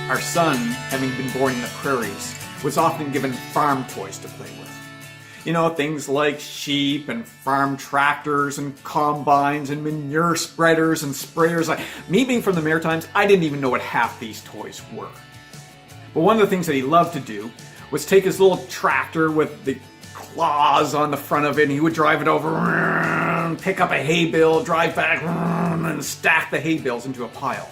Our son, having been born in the prairies, was often given farm toys to play with. You know, things like sheep and farm tractors and combines and manure spreaders and sprayers. Me being from the Maritimes, I didn't even know what half these toys were. But one of the things that he loved to do was take his little tractor with the claws on the front of it, and he would drive it over, pick up a hay bale, drive back, and stack the hay bales into a pile.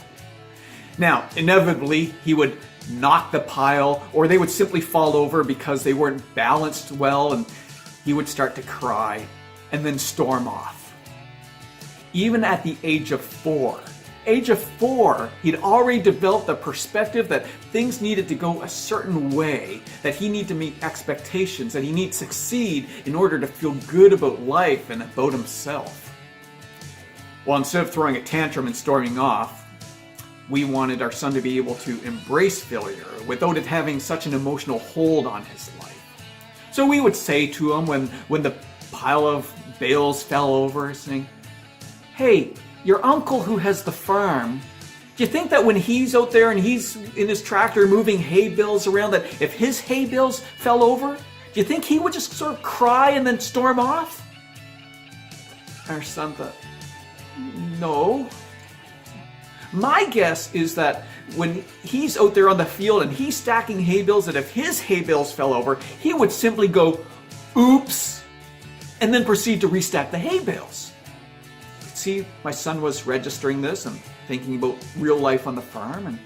Now, inevitably, he would knock the pile, or they would simply fall over because they weren't balanced well, and he would start to cry and then storm off. Even at the age of 4, he'd already developed the perspective that things needed to go a certain way, that he needed to meet expectations, that he needed to succeed in order to feel good about life and about himself. Well, instead of throwing a tantrum and storming off, we wanted our son to be able to embrace failure without it having such an emotional hold on his life. So we would say to him when the pile of bales fell over, saying, "Hey, your uncle who has the farm, do you think that when he's out there and he's in his tractor moving hay bales around, that if his hay bales fell over, do you think he would just sort of cry and then storm off?" Our son thought, "No. My guess is that when he's out there on the field and he's stacking hay bales, that if his hay bales fell over, he would simply go, 'Oops,' and then proceed to restack the hay bales." See, my son was registering this and thinking about real life on the farm. And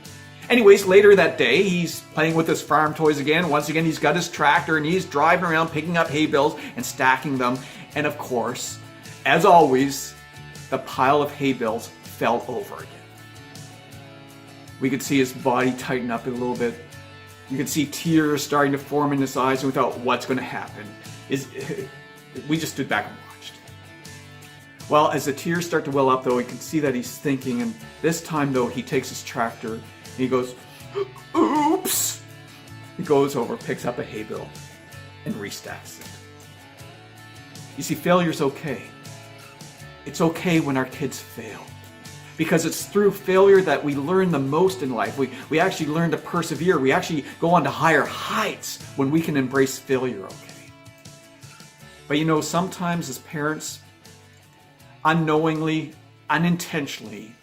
anyways, later that day, he's playing with his farm toys again. Once again, he's got his tractor and he's driving around picking up hay bales and stacking them. And of course, as always, the pile of hay bales fell over again. We could see his body tighten up a little bit. You could see tears starting to form in his eyes, and we thought, what's going to happen? We just stood back and watched. Well, as the tears start to well up, though, we can see that he's thinking, and this time, though, he takes his tractor, and he goes, "Oops!" He goes over, picks up a hay bale, and restacks it. You see, failure's okay. It's okay when our kids fail. Because it's through failure that we learn the most in life. We actually learn to persevere. We actually go on to higher heights when we can embrace failure, okay? But you know, sometimes as parents, unknowingly, unintentionally,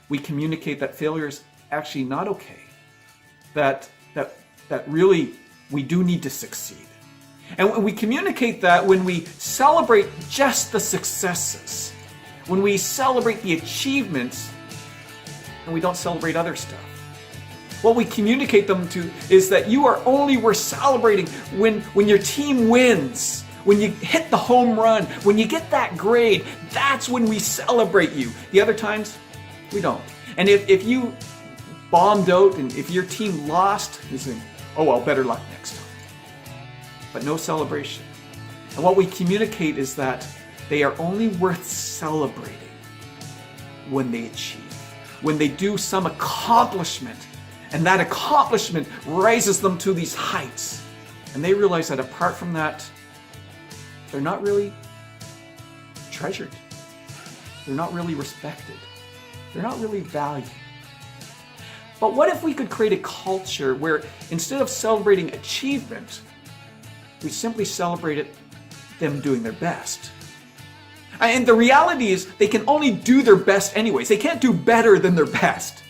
we communicate that failure is actually not okay. That really we do need to succeed. And we communicate that when we celebrate just the successes, when we celebrate the achievements, and we don't celebrate other stuff. What we communicate them to is that you are only worth celebrating when your team wins, when you hit the home run, when you get that grade. That's when we celebrate you. The other times, we don't. And if you bombed out and if your team lost, you say, "Oh well, better luck next time." But no celebration. And what we communicate is that they are only worth celebrating when they achieve, when they do some accomplishment, and that accomplishment raises them to these heights. And they realize that apart from that, they're not really treasured. They're not really respected. They're not really valued. But what if we could create a culture where instead of celebrating achievement, we simply celebrated them doing their best? And the reality is they can only do their best anyways. They can't do better than their best.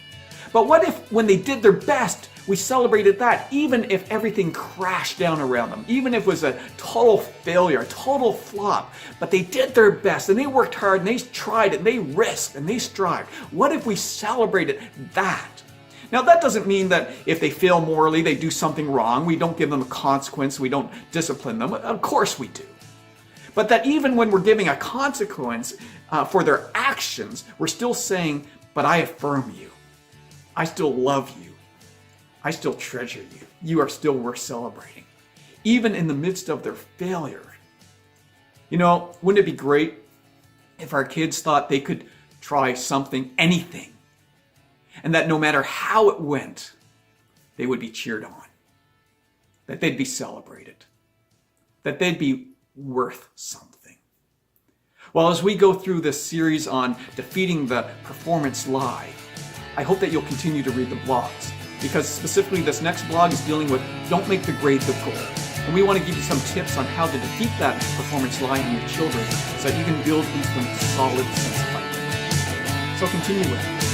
But what if when they did their best, we celebrated that, even if everything crashed down around them, even if it was a total failure, a total flop, but they did their best and they worked hard and they tried and they risked and they strived. What if we celebrated that? Now, that doesn't mean that if they fail morally, they do something wrong, we don't give them a consequence, we don't discipline them. Of course we do. But that even when we're giving a consequence for their actions, we're still saying, "But I affirm you. I still love you. I still treasure you. You are still worth celebrating." Even in the midst of their failure. You know, wouldn't it be great if our kids thought they could try something, anything, and that no matter how it went, they would be cheered on, that they'd be celebrated, that they'd be worth something. Well, as we go through this series on defeating the performance lie, I hope that you'll continue to read the blogs, because specifically this next blog is dealing with don't make the grade the goal. And we want to give you some tips on how to defeat that performance lie in your children so that you can build into them a solid sense of identity. So continue with it.